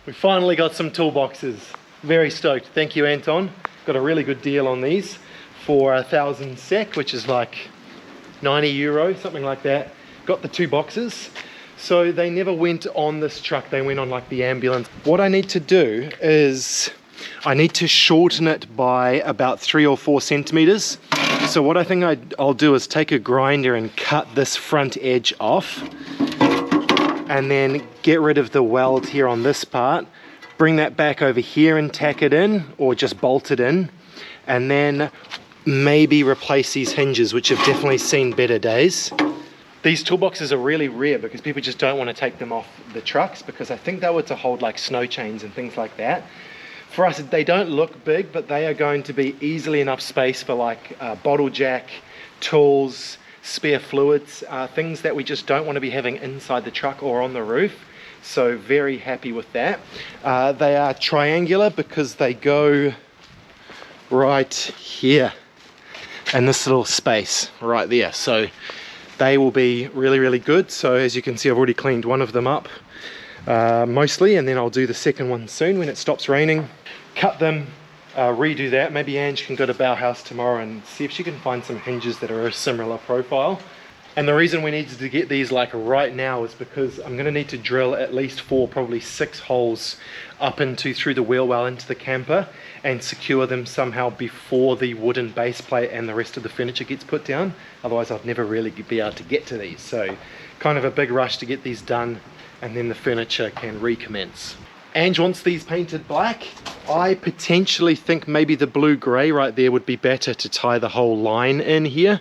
We finally got some toolboxes. Very stoked. Thank you, Anton. Got a really good deal on these for 1,000 SEK, which is like 90 euro, something like that. Got the 2 boxes. So they never went on this truck, they went on like the ambulance. What I need to do is I need to shorten it by about 3 or 4 centimeters. So what I think I'll do is take a grinder and cut this front edge off, and then get rid of the weld here on this part, bring that back over here and tack it in, or just bolt it in, and then maybe replace these hinges, which have definitely seen better days. These toolboxes are really rare because people just don't want to take them off the trucks, because I think they were to hold like snow chains and things like that. For us, they don't look big, but they are going to be easily enough space for like bottle jack, tools, spare fluids, things that we just don't want to be having inside the truck or on the roof. So very happy with that. They are triangular because they go right here in this little space right there. So they will be really, really good. So as you can see, I've already cleaned one of them up mostly, and then I'll do the second one soon when it stops raining. Cut them, redo that. Maybe Ange can go to Bauhaus tomorrow and see if she can find some hinges that are a similar profile. And the reason we needed to get these like right now is because I'm going to need to drill at least 4, probably 6 holes up through the wheel well into the camper, and secure them somehow before the wooden base plate and the rest of the furniture gets put down. Otherwise I'd never really be able to get to these. So kind of a big rush to get these done, and then the furniture can recommence. Ange wants these painted black. I potentially think maybe the blue-grey right there would be better to tie the whole line in here.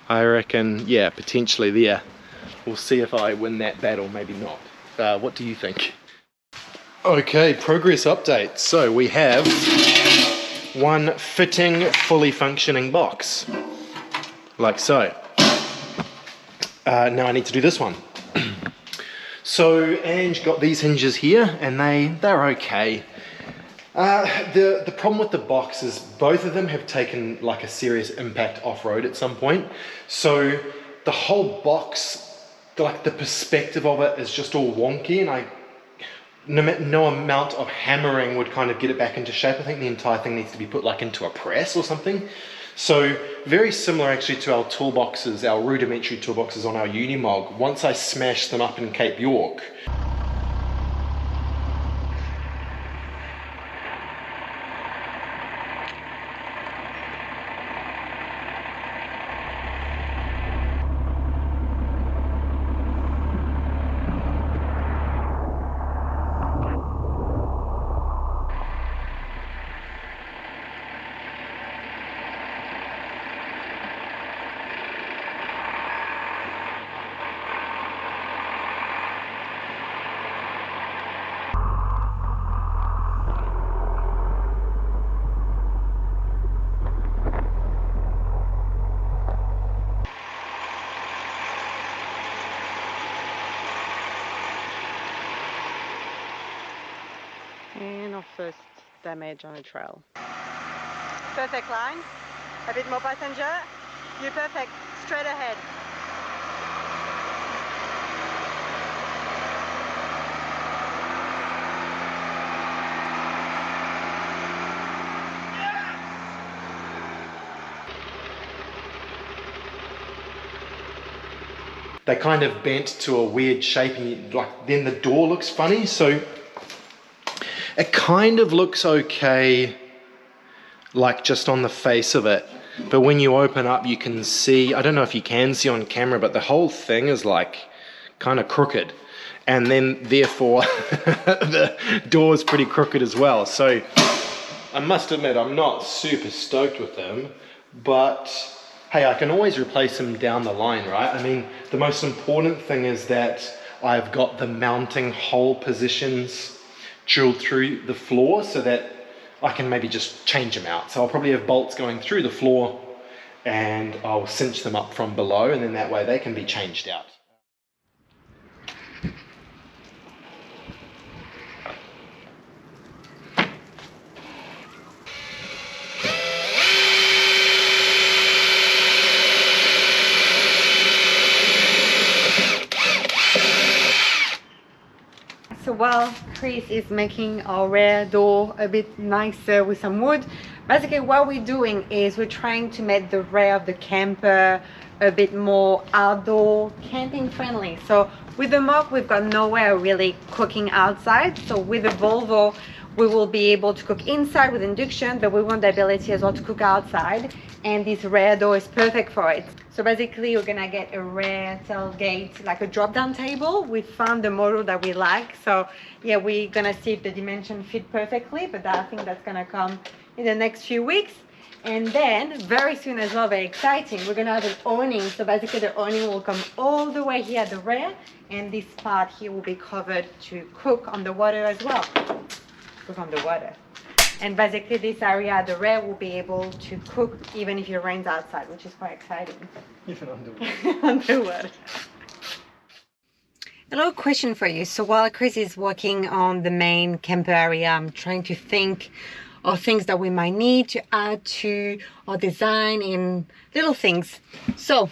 I reckon, yeah, potentially there. We'll see if I win that battle, maybe not. What do you think? Okay, progress update. So we have one fitting, fully functioning box, like so. Now I need to do this one. So Ange got these hinges here, and they're okay. The problem with the box is both of them have taken like a serious impact off-road at some point. So the whole box, like the perspective of it is just all wonky, and no amount of hammering would kind of get it back into shape. I think the entire thing needs to be put like into a press or something. So very similar actually to our toolboxes, our rudimentary toolboxes on our Unimog. Once I smashed them up in Cape York, and our first damage on a trail. Perfect line, a bit more passenger, you're perfect, straight ahead. they kind of bent to a weird shape, and like then the door looks funny. So it kind of looks okay, like just on the face of it, but when you open up you can see, I don't know if you can see on camera, but the whole thing is like kind of crooked, and then therefore the door is pretty crooked as well. So I must admit I'm not super stoked with them, but hey, I can always replace them down the line, right? I mean, the most important thing is that I've got the mounting hole positions drilled through the floor so that I can maybe just change them out. So I'll probably have bolts going through the floor, and I'll cinch them up from below, and then that way they can be changed out. So while Chris is making our rear door a bit nicer with some wood, basically what we're doing is we're trying to make the rear of the camper a bit more outdoor camping friendly. So with the Mock, we've got nowhere really cooking outside. So with the Volvo, we will be able to cook inside with induction, but we want the ability as well to cook outside. And this rear door is perfect for it. So basically we're gonna get a rear tailgate, like a drop-down table. We found the model that we like. So yeah, we're gonna see if the dimension fit perfectly, but I think that's gonna come in the next few weeks. And then very soon as well, very exciting, we're gonna have an awning. So basically the awning will come all the way here at the rear, and this part here will be covered to cook on the water as well. Cook on the water. And basically this area at the rear will be able to cook even if it rains outside, which is quite exciting. Even underwater. Underwater. A little question for you. So while Chris is working on the main camper area, I'm trying to think of things that we might need to add to our design in little things. So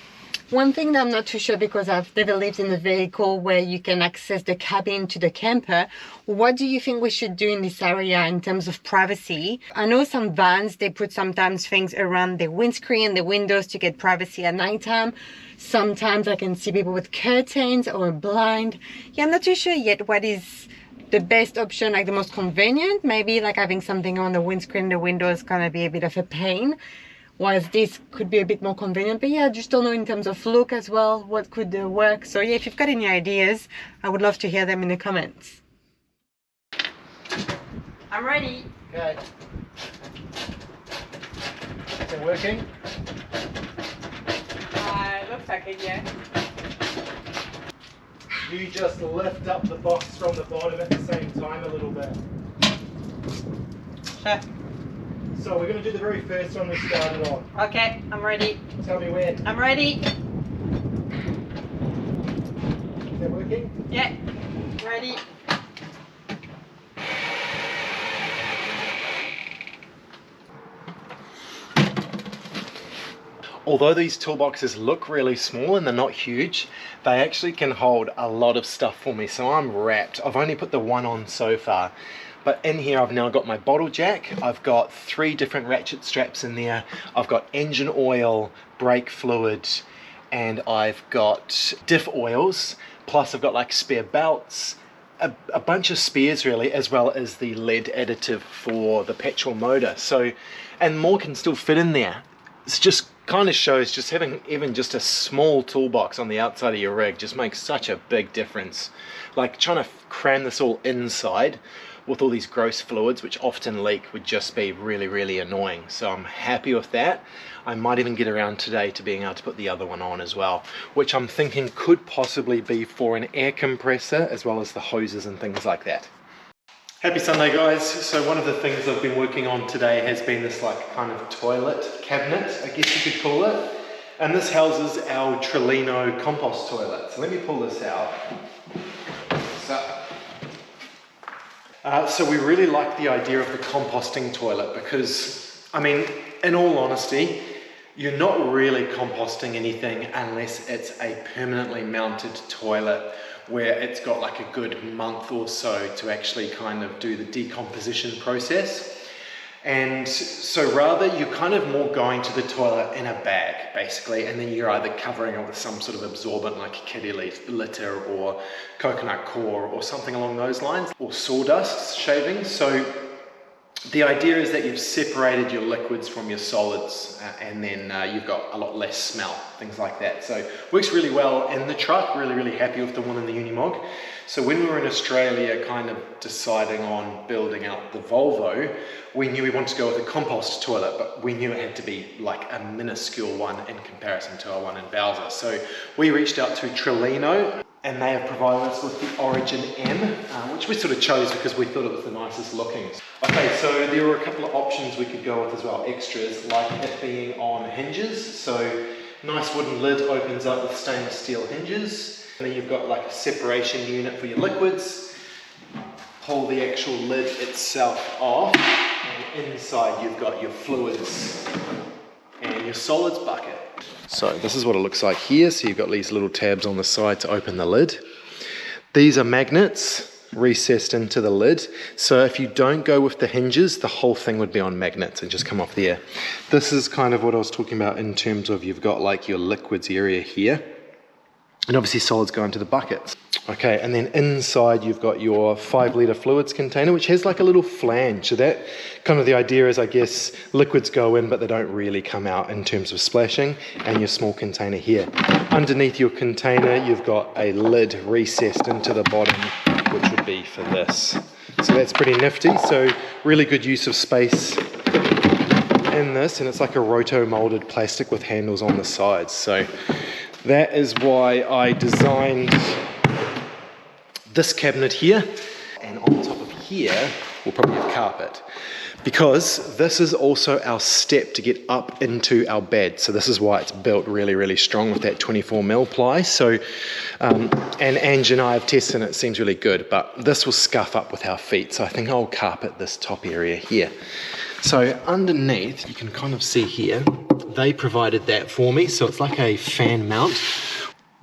one thing that I'm not too sure, because I've never lived in a vehicle where you can access the cabin to the camper, what do you think we should do in this area in terms of privacy? I know some vans, they put sometimes things around the windscreen, the windows to get privacy at nighttime. Sometimes I can see people with curtains or a blind. Yeah, I'm not too sure yet what is the best option, like the most convenient. Maybe like having something on the windscreen, the window is gonna be a bit of a pain, whereas this could be a bit more convenient. But yeah, I just don't know in terms of look as well, what could work. So yeah, if you've got any ideas, I would love to hear them in the comments. I'm ready. Okay. Is it working? Looks like it, yeah. You just lift up the box from the bottom at the same time a little bit. Sure. So we're going to do the very first one we started on. Okay, I'm ready. Tell me when. I'm ready. Is that working? Yeah, ready. Although these toolboxes look really small and they're not huge, they actually can hold a lot of stuff for me. So I'm wrapped. I've only put the one on so far. But in here I've now got my bottle jack, I've got 3 different ratchet straps in there, I've got engine oil, brake fluid, and I've got diff oils, plus I've got like spare belts, a bunch of spares really, as well as the lead additive for the petrol motor. So, and more can still fit in there. It's just kind of shows just having even just a small toolbox on the outside of your rig just makes such a big difference. Like trying to cram this all inside with all these gross fluids which often leak would just be really, really annoying. So I'm happy with that. I might even get around today to being able to put the other one on as well, which I'm thinking could possibly be for an air compressor as well as the hoses and things like that. Happy Sunday guys. So one of the things I've been working on today has been this like kind of toilet cabinet, I guess you could call it. And this houses our Trellino compost toilet. So let me pull this out. So we really like the idea of the composting toilet because, I mean, in all honesty, you're not really composting anything unless it's a permanently mounted toilet where it's got like a good month or so to actually kind of do the decomposition process. And so rather you're kind of more going to the toilet in a bag basically, and then you're either covering it with some sort of absorbent like kitty litter or coconut coir or something along those lines, or sawdust shavings. So the idea is that you've separated your liquids from your solids and then you've got a lot less smell, things like that. So works really well in the truck, really, really happy with the one in the Unimog. So when we were in Australia kind of deciding on building out the Volvo, we knew we wanted to go with a compost toilet, but we knew it had to be like a minuscule one in comparison to our one in Bowser. So we reached out to Trellino and they have provided us with the Origin M, which we sort of chose because we thought it was the nicest looking. Okay, so there were a couple of options we could go with as well, extras, like it being on hinges. So nice wooden lid opens up with stainless steel hinges. And then you've got like a separation unit for your liquids. Pull the actual lid itself off, and inside you've got your fluids and your solids bucket. So this is what it looks like here. So you've got these little tabs on the side to open the lid. These are magnets. recessed into the lid. So if you don't go with the hinges, the whole thing would be on magnets and just come off there. This is kind of what I was talking about in terms of you've got like your liquids area here. And obviously solids go into the buckets. Okay, and then inside you've got your 5 litre fluids container, which has like a little flange. So that kind of the idea is, I guess, liquids go in, but they don't really come out in terms of splashing. And your small container here. Underneath your container, you've got a lid recessed into the bottom, which would be for this. So that's pretty nifty. So really good use of space in this. And it's like a roto-molded plastic with handles on the sides. So that is why I designed this cabinet here, and on top of here we'll probably have carpet, because this is also our step to get up into our bed. So this is why it's built really strong with that 24mm ply. So and Ange and I have tested and it seems really good, but this will scuff up with our feet, so I think I'll carpet this top area here. So underneath you can kind of see here, they provided that for me, so it's like a fan mount.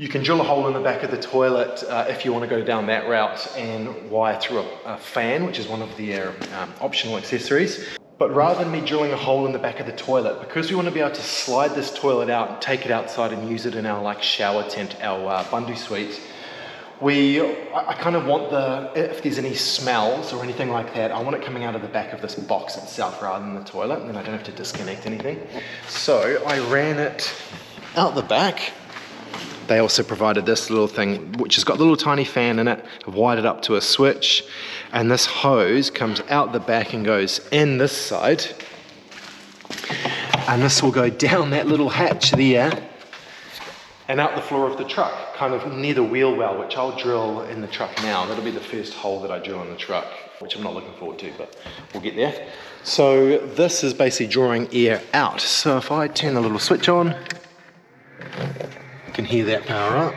You can drill a hole in the back of the toilet if you want to go down that route and wire through a fan, which is one of their optional accessories. But rather than me drilling a hole in the back of the toilet, because we want to be able to slide this toilet out and take it outside and use it in our like shower tent, our Bundu suite, I kind of want if there's any smells or anything like that, I want it coming out of the back of this box itself rather than the toilet, and then I don't have to disconnect anything. So I ran it out the back. They also provided this little thing, which has got a little tiny fan in it. I've wired it up to a switch, and this hose comes out the back and goes in this side. And this will go down that little hatch there and out the floor of the truck, kind of near the wheel well, which I'll drill in the truck now. That'll be the first hole that I drill in the truck, which I'm not looking forward to, but we'll get there. So this is basically drawing air out. So if I turn the little switch on, can hear that power up,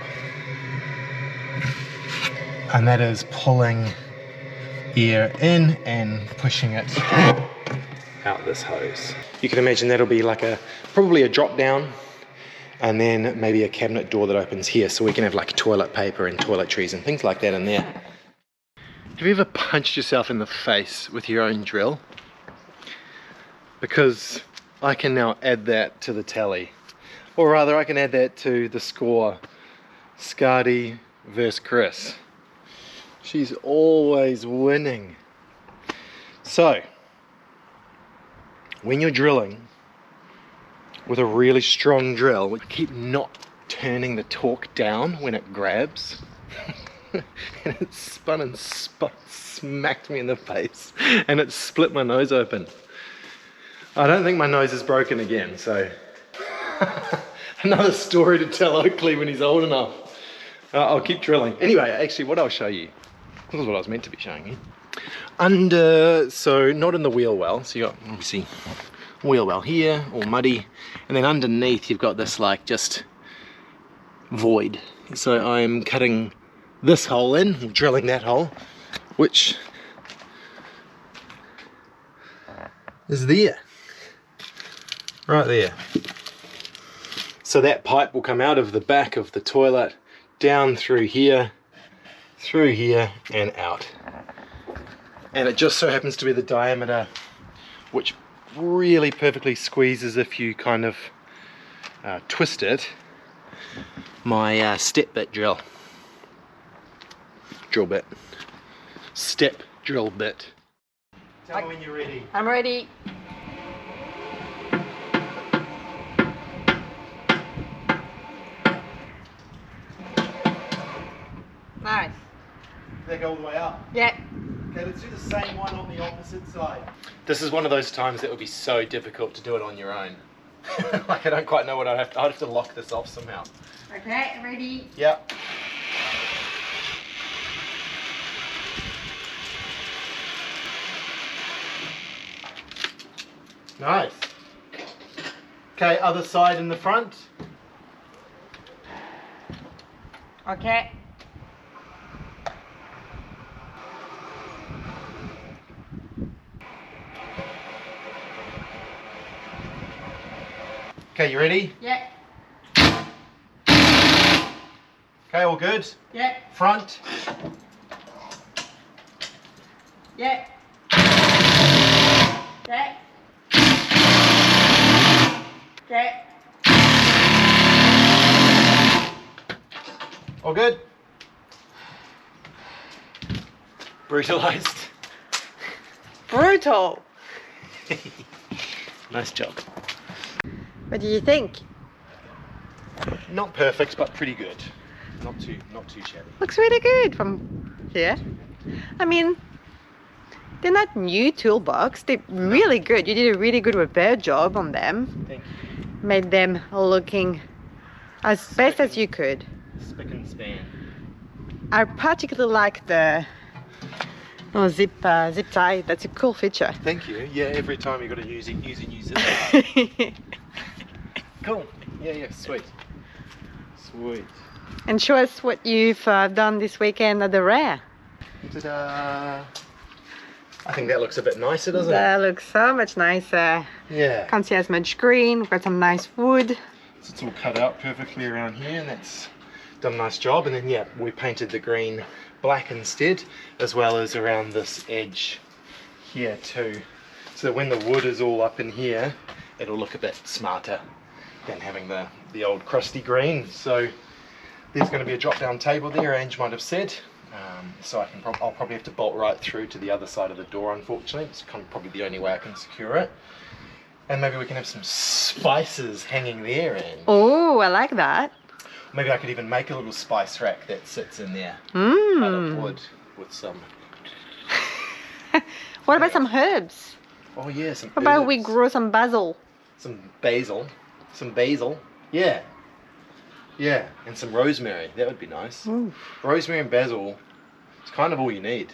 and that is pulling air in and pushing it out this hose. You can imagine that'll be like probably a drop down, and then maybe a cabinet door that opens here, so we can have like toilet paper and toiletries and things like that in there. Have you ever punched yourself in the face with your own drill? Because I can now add that to the tally. Or rather, I can add that to the score. Skadi versus Chris. She's always winning. So, when you're drilling with a really strong drill, keep not turning the torque down when it grabs. And it spun and smacked me in the face, and it split my nose open. I don't think my nose is broken again, so another story to tell Oakley when he's old enough. I'll keep drilling. Anyway, actually what I'll show you, this is what I was meant to be showing you. So not in the wheel well, so you got obviously wheel well here, all muddy, and then underneath you've got this like just void. So I'm cutting this hole in, drilling that hole, which is there, right there. So that pipe will come out of the back of the toilet, down through here, and out. And it just so happens to be the diameter, which really perfectly squeezes if you kind of twist it, my step bit drill bit. Step drill bit. Tell me when you're ready. I'm ready. Nice. Did that go all the way up? Yeah. Okay, let's do the same one on the opposite side. This is one of those times that would be so difficult to do it on your own. Like I don't quite know what I'd have to lock this off somehow. Okay, ready? Yep. Nice. Okay, other side in the front. Okay. Okay, you ready? Yeah. Okay, all good? Yeah. Front. Yeah. Yeah. Yeah. All good? Brutalized. Brutal. Nice job. What do you think? Not perfect, but pretty good. Not too shabby. Looks really good from here. I mean, they're not new toolbox. They're really good. You did a really good repair job on them. Thank you. Made them looking as best as you could. Spick and span. I particularly like the zip tie. That's a cool feature. Thank you. Yeah, every time you got to use a new zip. Cool. Yeah, sweet. Sweet. And show us what you've done this weekend at the rear. Ta-da! I think that looks a bit nicer, doesn't it? That looks so much nicer. Yeah. Can't see as much green. We've got some nice wood. So it's all cut out perfectly around here, and that's done a nice job. And then yeah, we painted the green black instead, as well as around this edge here too. So when the wood is all up in here, it'll look a bit smarter than having the old crusty green. So there's going to be a drop down table there, Ange might have said. So I'll probably have to bolt right through to the other side of the door, unfortunately. It's kind of probably the only way I can secure it. And maybe we can have some spices hanging there, and Oh, I like that. maybe I could even make a little spice rack that sits in there out of wood with some. What about some herbs? Oh yeah, some. How about we herbs. grow some basil? Some basil. Yeah, and some rosemary. That would be nice. Ooh. Rosemary and basil. It's kind of all you need,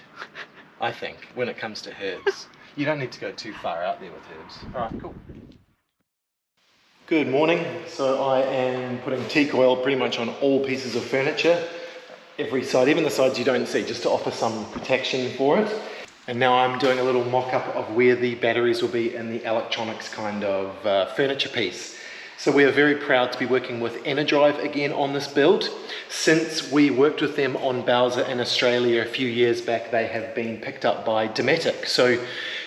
I think, when it comes to herbs. You don't need to go too far out there with herbs. All right, cool. Good morning. So I am putting teak oil pretty much on all pieces of furniture, every side, even the sides you don't see, just to offer some protection for it. And now I'm doing a little mock-up of where the batteries will be in the electronics kind of furniture piece. So we are very proud to be working with Enerdrive again on this build. Since we worked with them on Bowser in Australia a few years back, they have been picked up by Dometic. So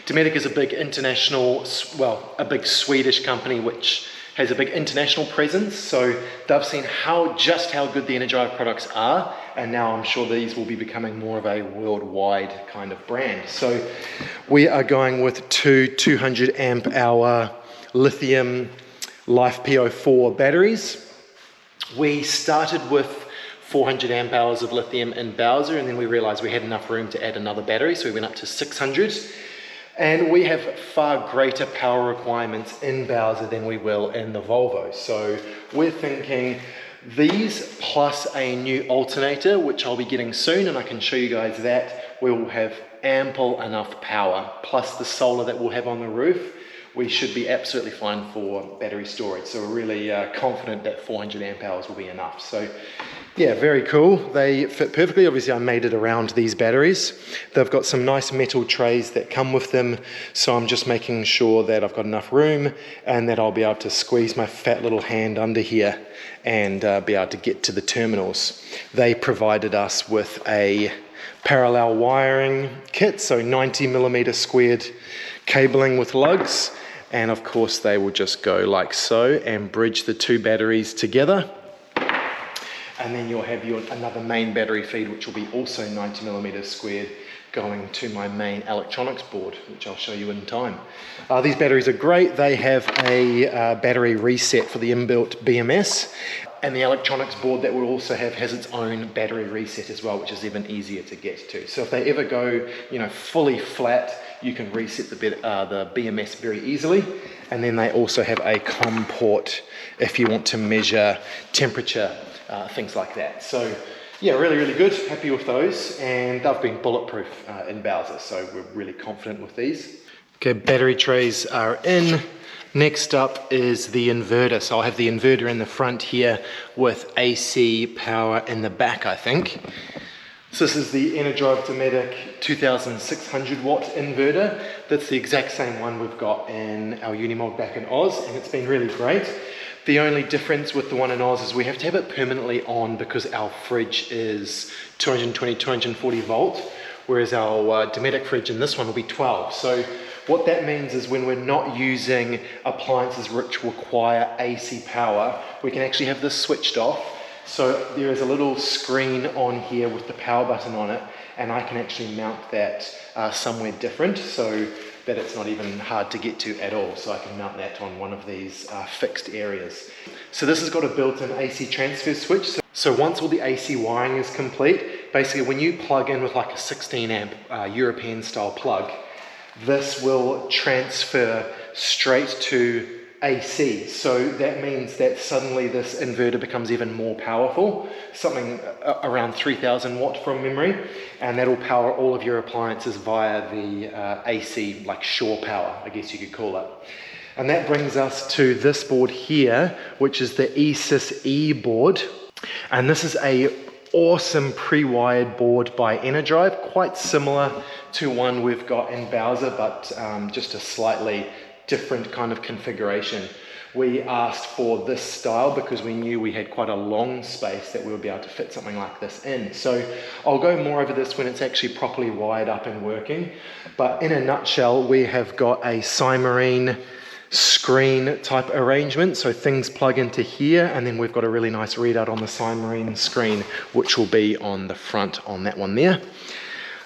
Dometic is a big international, well, a big Swedish company which has a big international presence. So they've seen just how good the Enerdrive products are, and now I'm sure these will be becoming more of a worldwide kind of brand. So we are going with two 200 amp hour lithium Life PO4 batteries. We started with 400 amp hours of lithium in Bowser, and then we realized we had enough room to add another battery, so we went up to 600. And we have far greater power requirements in Bowser than we will in the Volvo. So we're thinking these plus a new alternator, which I'll be getting soon, and I can show you guys that. We will have ample enough power, plus the solar that we'll have on the roof. We should be absolutely fine for battery storage. So we're really confident that 400 amp hours will be enough. So yeah, very cool. They fit perfectly. Obviously I made it around these batteries. They've got some nice metal trays that come with them. So I'm just making sure that I've got enough room and that I'll be able to squeeze my fat little hand under here and be able to get to the terminals. They provided us with a parallel wiring kit, so 90mm squared cabling with lugs. And of course they will just go like so and bridge the two batteries together. And then you'll have another main battery feed, which will be also 90mm squared, going to my main electronics board, which I'll show you in time. These batteries are great. They have a battery reset for the inbuilt BMS, and the electronics board that will also has its own battery reset as well, which is even easier to get to. So if they ever go, fully flat, you can reset the BMS very easily. And then they also have a COM port if you want to measure temperature, things like that. So yeah, really, really good. Happy with those. And they've been bulletproof in Bowser, so we're really confident with these. Okay, battery trays are in. Next up is the inverter. So I'll have the inverter in the front here with AC power in the back, I think. So this is the Enerdrive Dometic 2600 watt inverter. That's the exact same one we've got in our Unimog back in Oz, and it's been really great. The only difference with the one in Oz is we have to have it permanently on because our fridge is 220, 240 volt, whereas our Dometic fridge in this one will be 12. So what that means is when we're not using appliances which require AC power, we can actually have this switched off. So there is a little screen on here with the power button on it, and I can actually mount that somewhere different so that it's not even hard to get to at all. So I can mount that on one of these fixed areas. So this has got a built-in AC transfer switch. So once all the AC wiring is complete, basically when you plug in with like a 16 amp European style plug, this will transfer straight to AC. So that means that suddenly this inverter becomes even more powerful, something around 3000 watt from memory, and that'll power all of your appliances via the AC, like shore power, I guess you could call it. And that brings us to this board here, which is the E-Sys-E board. And this is a awesome pre-wired board by Enerdrive, quite similar to one we've got in Bowser, but just a slightly different kind of configuration. We asked for this style because we knew we had quite a long space that we would be able to fit something like this in. So I'll go more over this when it's actually properly wired up and working. But in a nutshell, we have got a Cymarine screen type arrangement. So things plug into here, and then we've got a really nice readout on the Cymarine screen, which will be on the front on that one there.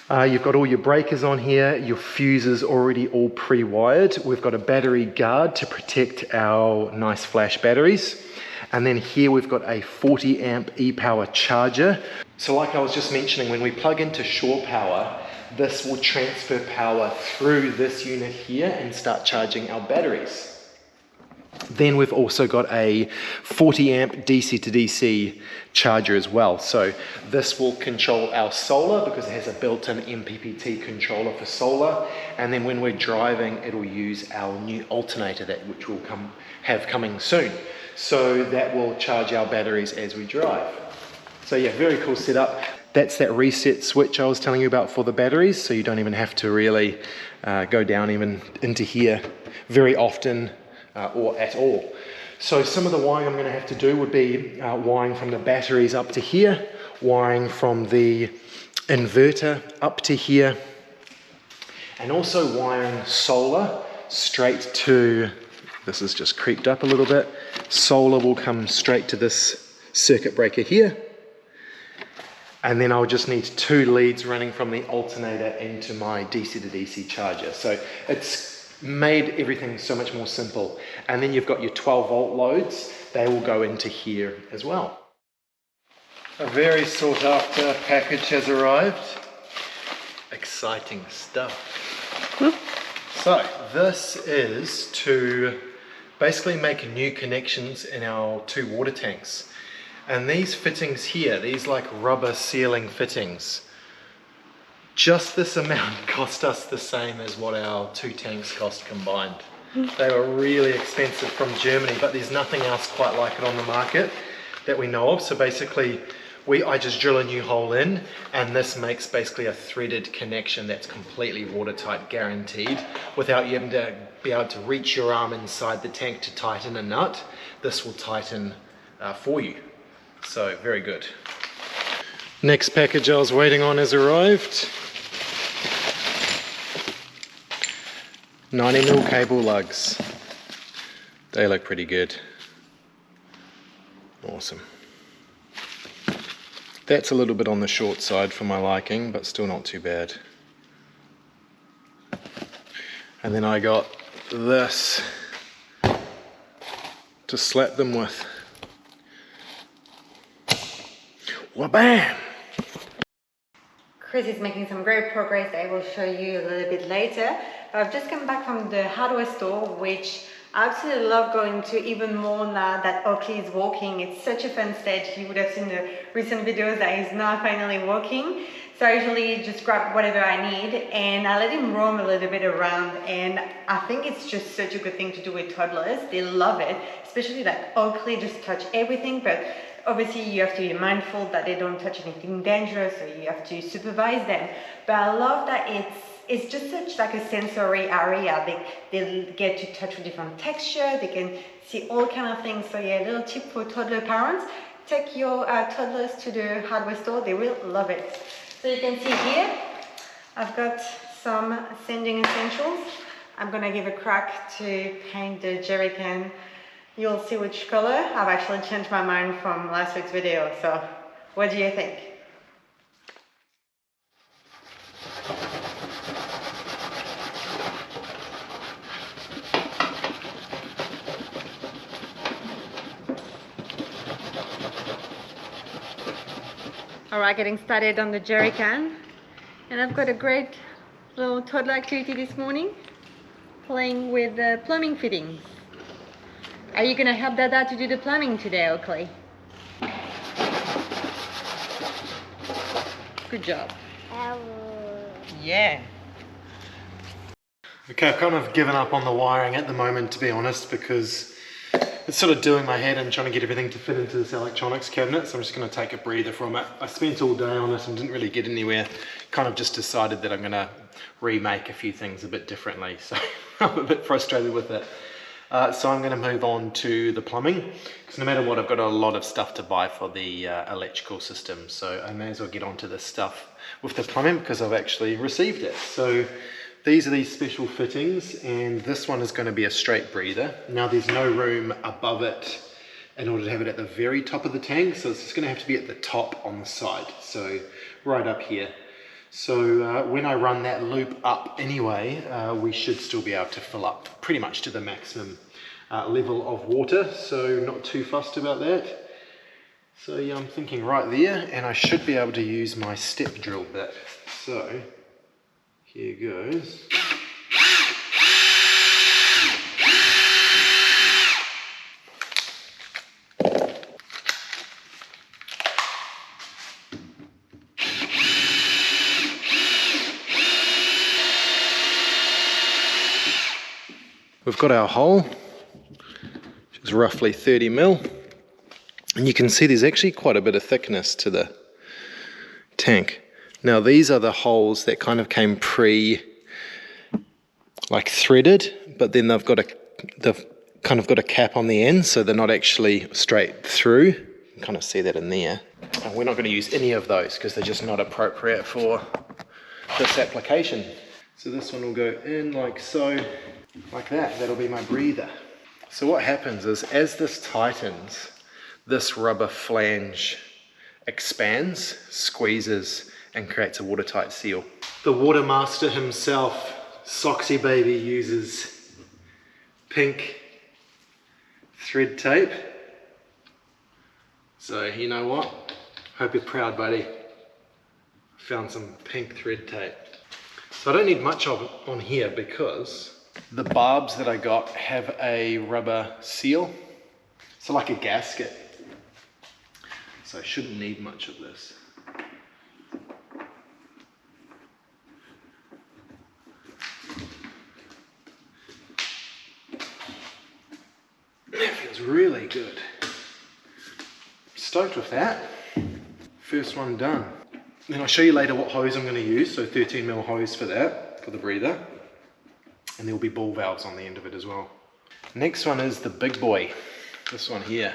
You've got all your breakers on here, your fuses already all pre-wired. We've got a battery guard to protect our nice flash batteries. And then here we've got a 40 amp e-power charger. So like I was just mentioning, when we plug into shore power, this will transfer power through this unit here and start charging our batteries. Then we've also got a 40 amp DC to DC charger as well. So this will control our solar because it has a built-in MPPT controller for solar. And then when we're driving, it'll use our new alternator which will have coming soon. So that will charge our batteries as we drive. So yeah, very cool setup. That's that reset switch I was telling you about for the batteries. So you don't even have to really go down even into here very often. Or at all. So some of the wiring I'm going to have to do would be wiring from the batteries up to here, wiring from the inverter up to here, and also wiring solar straight to, this is just creeped up a little bit, solar will come straight to this circuit breaker here, and then I'll just need 2 leads running from the alternator into my DC to DC charger. So it's made everything so much more simple. And then you've got your 12 volt loads, they will go into here as well. A very sought after package has arrived. Exciting stuff. So this is to basically make new connections in our 2 water tanks. And these fittings here, these like rubber sealing fittings, just this amount cost us the same as what our 2 tanks cost combined. They were really expensive from Germany, but there's nothing else quite like it on the market that we know of. So basically, I just drill a new hole in, and this makes basically a threaded connection that's completely watertight, guaranteed, without you having to be able to reach your arm inside the tank to tighten a nut. This will tighten for you. So very good. Next package I was waiting on has arrived. 90mm cable lugs. They look pretty good. Awesome. That's a little bit on the short side for my liking, but still not too bad. And then I got this to slap them with. Wabam! Chris is making some great progress that I will show you a little bit later. I've just come back from the hardware store, which I absolutely love going to even more now that Oakley is walking. It's such a fun stage. You would have seen the recent videos that he's now finally walking. So I usually just grab whatever I need and I let him roam a little bit around, and I think it's just such a good thing to do with toddlers. They love it, especially like Oakley just touch everything, but obviously you have to be mindful that they don't touch anything dangerous, so you have to supervise them. But I love that it's just such like a sensory area. They get to touch with different texture, they can see all kind of things. So yeah, a little tip for toddler parents, take your toddlers to the hardware store, they will love it. So you can see here, I've got some sanding essentials. I'm gonna give a crack to paint the jerry can. You'll see which color. I've actually changed my mind from last week's video, so what do you think? Alright, getting started on the jerry can. And I've got a great little toddler activity this morning, playing with the plumbing fittings. Are you going to help Dada to do the plumbing today, Oakley? Good job. Yeah. Okay, I've kind of given up on the wiring at the moment, to be honest, because it's sort of doing my head and trying to get everything to fit into this electronics cabinet, so I'm just going to take a breather from it. I spent all day on it and didn't really get anywhere. Kind of just decided that I'm going to remake a few things a bit differently, so I'm a bit frustrated with it. So I'm going to move on to the plumbing, because no matter what, I've got a lot of stuff to buy for the electrical system, so I may as well get onto this stuff with the plumbing because I've actually received it. So these are these special fittings, and this one is going to be a straight breather. Now there's no room above it in order to have it at the very top of the tank, so it's just going to have to be at the top on the side, so right up here. So when I run that loop up anyway, we should still be able to fill up pretty much to the maximum level of water, so not too fussed about that. So yeah, I'm thinking right there, and I should be able to use my step drill bit. So here goes. We've got our hole, which is roughly 30 mil, and you can see there's actually quite a bit of thickness to the tank. Now these are the holes that kind of came like threaded, but then they've kind of got a cap on the end, so they're not actually straight through. You can kind of see that in there. And we're not going to use any of those because they're just not appropriate for this application. So this one will go in like so. Like that, that'll be my breather. So what happens is, as this tightens, this rubber flange expands, squeezes, and creates a watertight seal. The water master himself, Soxy Baby, uses pink thread tape. So you know what? Hope you're proud, buddy. Found some pink thread tape. So I don't need much of it on here because the barbs that I got have a rubber seal, so like a gasket, so I shouldn't need much of this. That feels really good. Stoked with that. First one done. Then I'll show you later what hose I'm going to use, so 13mm hose for that, for the breather. And there will be ball valves on the end of it as well. Next one is the big boy, this one here.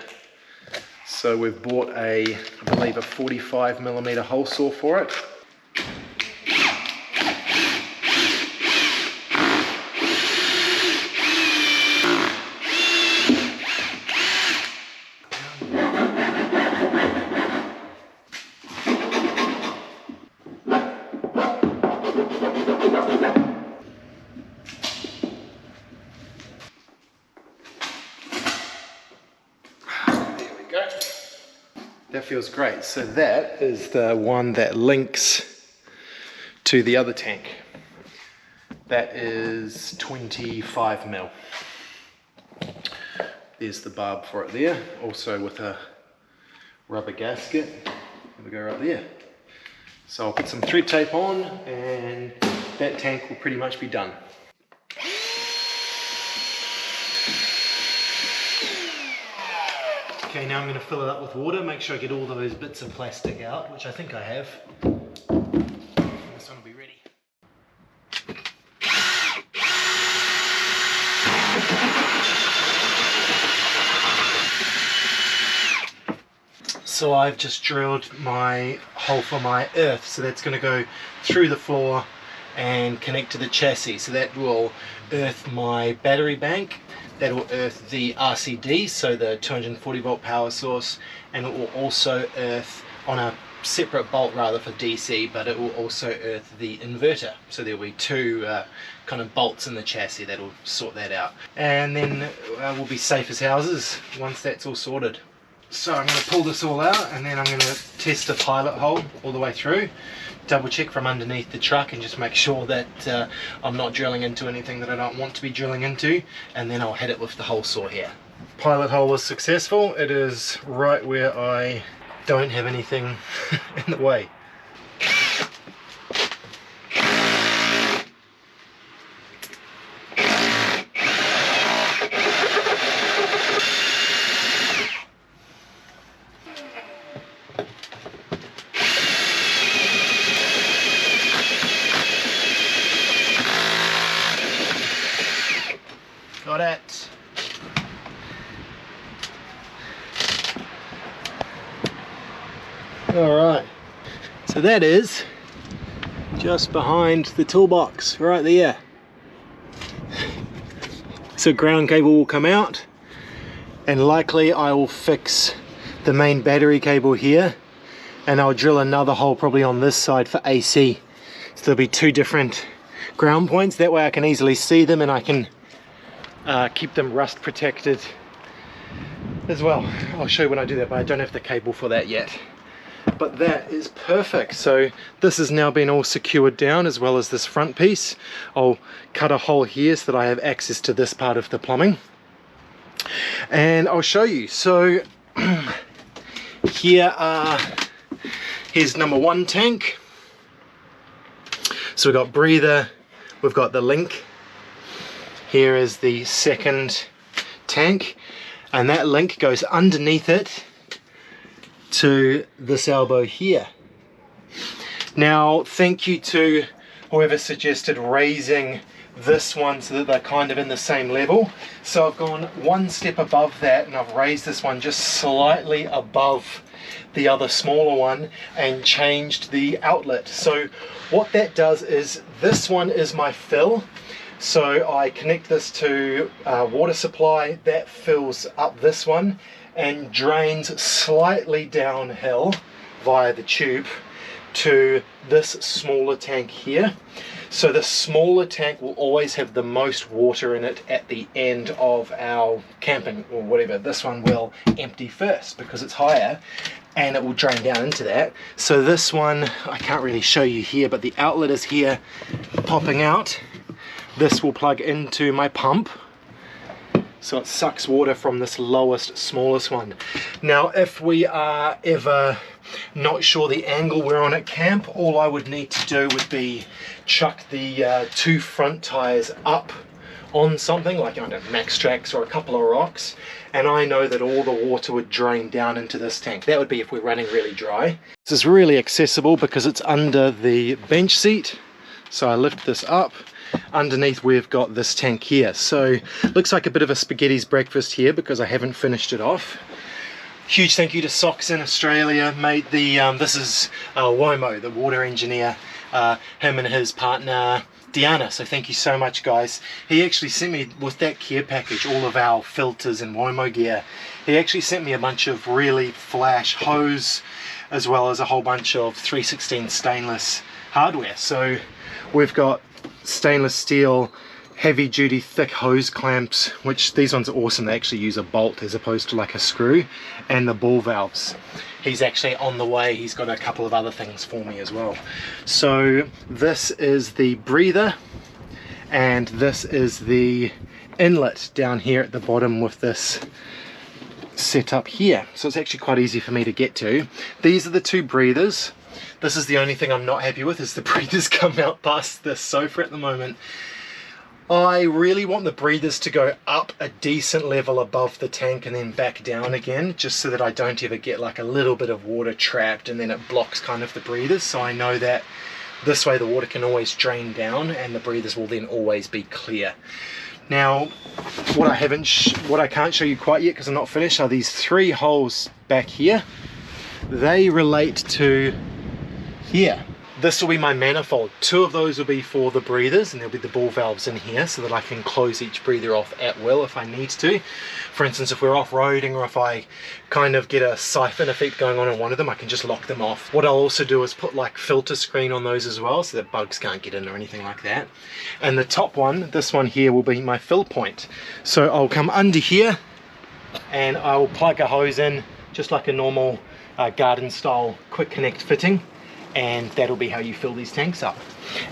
So we've bought I believe a 45mm hole saw for it. That feels great. So that is the one that links to the other tank. That is 25mm. There's the barb for it there, also with a rubber gasket. There we go, right there. So I'll put some thread tape on and that tank will pretty much be done. Okay, now I'm going to fill it up with water, make sure I get all those bits of plastic out, which I think I have. This one will be ready. So I've just drilled my hole for my earth, so that's going to go through the floor and connect to the chassis. So that will earth my battery bank, that will earth the RCD, so the 240 volt power source, and it will also earth on a separate bolt rather for DC, but it will also earth the inverter. So there will be two kind of bolts in the chassis that will sort that out, and then we'll be safe as houses once that's all sorted. So I'm going to pull this all out, and then I'm going to test the pilot hole all the way through, double check from underneath the truck and just make sure that I'm not drilling into anything that I don't want to be drilling into, and then I'll hit it with the hole saw here. Pilot hole was successful. It is right where I don't have anything in the way. Got it. Alright, so that is just behind the toolbox right there. So ground cable will come out, and likely I will fix the main battery cable here, and I'll drill another hole probably on this side for AC. So there'll be two different ground points, that way I can easily see them and I can keep them rust protected as well. I'll show you when I do that, but I don't have the cable for that yet. But that is perfect. So this has now been all secured down, as well as this front piece. I'll cut a hole here so that I have access to this part of the plumbing, and I'll show you. So here's number one tank. So we've got breather, we've got the link. Here is the second tank, and that link goes underneath it to this elbow here. Now, thank you to whoever suggested raising this one so that they're kind of in the same level. So I've gone one step above that, and I've raised this one just slightly above the other smaller one and changed the outlet. So what that does is, this one is my fill. So I connect this to water supply, that fills up this one and drains slightly downhill via the tube to this smaller tank here. So the smaller tank will always have the most water in it at the end of our camping or whatever. This one will empty first because it's higher, and it will drain down into that. So this one, I can't really show you here, but the outlet is here popping out. This will plug into my pump, so it sucks water from this lowest, smallest one. Now, if we are ever not sure the angle we're on at camp, all I would need to do would be chuck the two front tires up on something like, I don't know, Max Tracks or a couple of rocks, and I know that all the water would drain down into this tank. That would be if we're running really dry. This is really accessible because it's under the bench seat. So I lift this up. Underneath we've got this tank here, so looks like a bit of a spaghetti's breakfast here because I haven't finished it off. Huge thank you to Socks in Australia, made the this is Womo, the water engineer, him and his partner Diana, so thank you so much, guys. He actually sent me, with that care package, all of our filters and Womo gear. He actually sent me a bunch of really flash hose, as well as a whole bunch of 316 stainless hardware. So we've got stainless steel heavy duty thick hose clamps, which these ones are awesome. They actually use a bolt as opposed to like a screw, and the ball valves. He's actually on the way, he's got a couple of other things for me as well. So this is the breather, and this is the inlet down here at the bottom with this set up here. So it's actually quite easy for me to get to. These are the two breathers. This is the only thing I'm not happy with, is the breathers come out past the sofa at the moment. I really want the breathers to go up a decent level above the tank and then back down again, just so that I don't ever get like a little bit of water trapped and then it blocks kind of the breathers. So I know that this way the water can always drain down and the breathers will then always be clear. Now, what I can't show you quite yet because I'm not finished are these three holes back here. They relate to here. This will be my manifold. 2 of those will be for the breathers, and there'll be the ball valves in here so that I can close each breather off at will if I need to. For instance, if we're off-roading or if I kind of get a siphon effect going on in one of them, I can just lock them off. What I'll also do is put like filter screen on those as well so that bugs can't get in or anything like that. And the top one, this one here, will be my fill point. So I'll come under here and I will plug a hose in just like a normal garden style quick connect fitting, and that'll be how you fill these tanks up.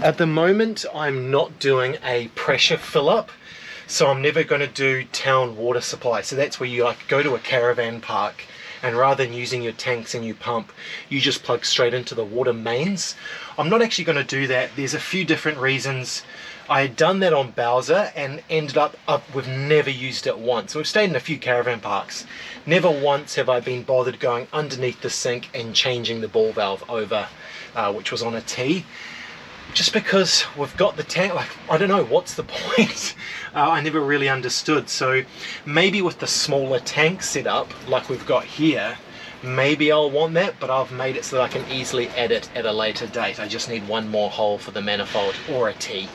At the moment I'm not doing a pressure fill up, so I'm never going to do town water supply. So that's where you like go to a caravan park and rather than using your tanks and you pump, you just plug straight into the water mains. I'm not actually going to do that. There's a few different reasons. I had done that on Bowser and ended up we've never used it once. We've stayed in a few caravan parks. Never once have I been bothered going underneath the sink and changing the ball valve over, which was on a T. Just because we've got the tank, like, I don't know, what's the point? I never really understood. So maybe with the smaller tank setup, like we've got here, maybe I'll want that, but I've made it so that I can easily add it at a later date. I just need one more hole for the manifold or a T.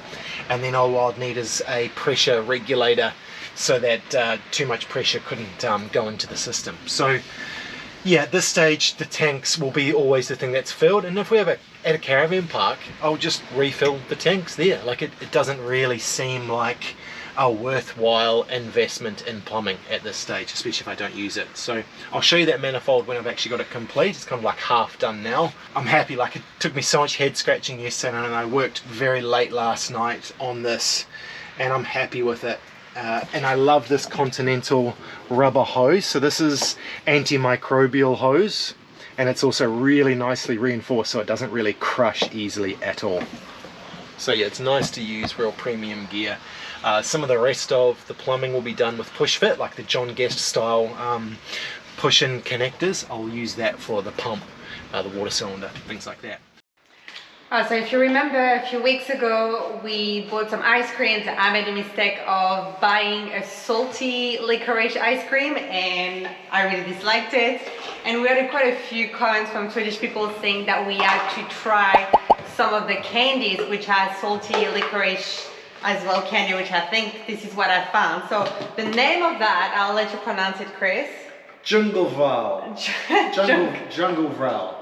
And then all I'd need is a pressure regulator so that too much pressure couldn't go into the system. So yeah, at this stage the tanks will be always the thing that's filled, and if we have at a caravan park, I'll just refill the tanks there. Like it doesn't really seem like a worthwhile investment in plumbing at this stage, especially if I don't use it. So I'll show you that manifold when I've actually got it complete. It's kind of like half done now. I'm happy. Like, it took me so much head scratching yesterday and I worked very late last night on this, and I'm happy with it. And I love this Continental rubber hose. So this is antimicrobial hose, and it's also really nicely reinforced so it doesn't really crush easily at all. So yeah, it's nice to use, real premium gear. Some of the rest of the plumbing will be done with push fit, like the John Guest style push-in connectors. I'll use that for the pump, the water cylinder, things like that. So if you remember a few weeks ago, we bought some ice creams. I made the mistake of buying a salty licorice ice cream and I really disliked it. And we had quite a few comments from Swedish people saying that we had to try some of the candies which has salty licorice as well candy, which I think this is what I found. So the name of that, I'll let you pronounce it, Chris. Jungleval. Jungleval.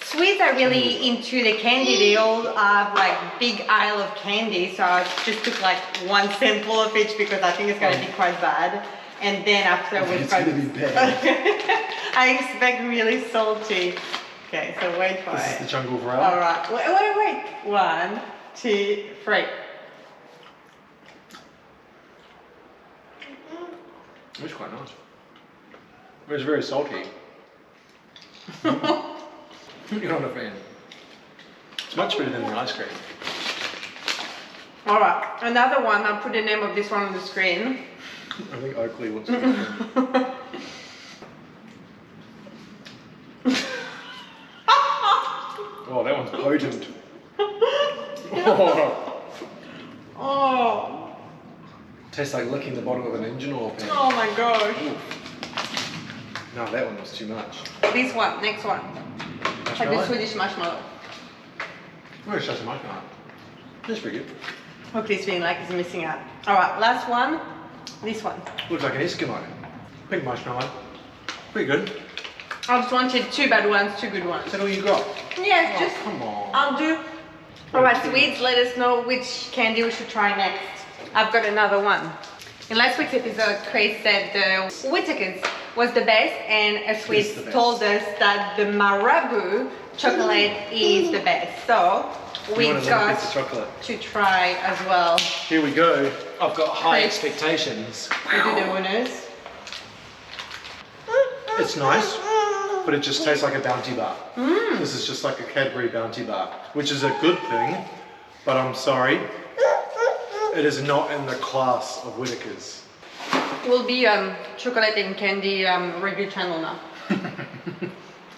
Swedes are really into the candy. They all have like big aisle of candy, so I just took like one sample of each because I think it's going to be quite bad. And then after we've got... It's going to be bad. I expect really salty. Okay, so wait for it. This is the Jungle Vrel. Alright, wait. 1, 2, 3. It's quite nice. It's very salty. You're not a fan. It's much better than the ice cream. Alright, another one. I'll put the name of this one on the screen. I think Oakley wants to be Oh, that one's potent. Oh. Tastes like licking the bottom of an engine oil pan. Oh my gosh. Ooh. No, that one was too much. This one, next one. Like the Swedish marshmallow. Oh, it's just a marshmallow. That's pretty good. Oakley's feeling like he's missing out. Alright, last one. This one. Looks like an Eskimo. Pink marshmallow. Pretty good. I just wanted 2 bad ones, 2 good ones. Is that all you got? Yeah, Oh, just... come on. I'll do... Alright, Swedes, let us know which candy we should try next. I've got another one. In last week's episode, Chris said the Whittaker's was the best, and a Swede told us that the Marabou chocolate is the best. So we've got to try as well. Here we go. I've got high expectations. We do the winners. It's nice, but it just tastes like a Bounty bar. This is just like a Cadbury Bounty bar, which is a good thing, but I'm sorry, it is not in the class of Whittaker's. Will be chocolate and candy review channel now.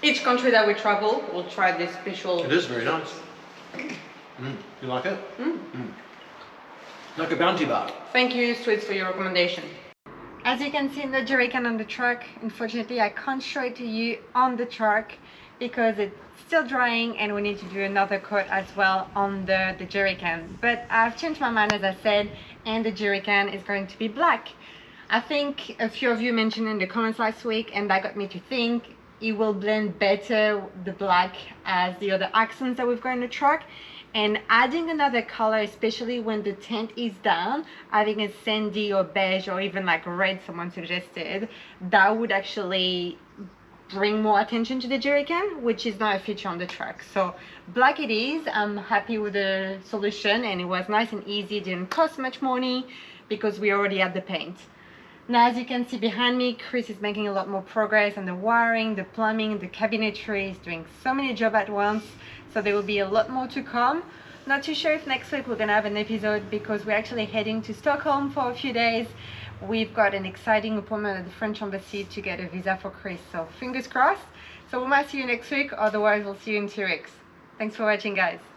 Each country that we travel, we'll try this special. It is very nice. You like it? Like a Bounty bar. Thank you, Swedes, for your recommendation. As you can see in the jerrycan on the truck, unfortunately I can't show it to you on the truck because it's still drying and we need to do another coat as well on the jerry can. But I've changed my mind, as I said, and the jerry can is going to be black. I think a few of you mentioned in the comments last week, and that got me to think it will blend better the black as the other accents that we've got in the truck. And adding another color, especially when the tent is down, having a sandy or beige or even like red, someone suggested, that would actually bring more attention to the jerry can, which is not a feature on the truck. So black it is. I'm happy with the solution, and it was nice and easy. It didn't cost much money because we already had the paint. Now, as you can see behind me, Chris is making a lot more progress on the wiring, the plumbing, the cabinetry. He's doing so many jobs at once, so there will be a lot more to come. Not too sure if next week we're gonna have an episode because we're actually heading to Stockholm for a few days. We've got an exciting appointment at the French Embassy to get a visa for Chris, so fingers crossed. So we might see you next week, otherwise we'll see you in 2 weeks. Thanks for watching, guys.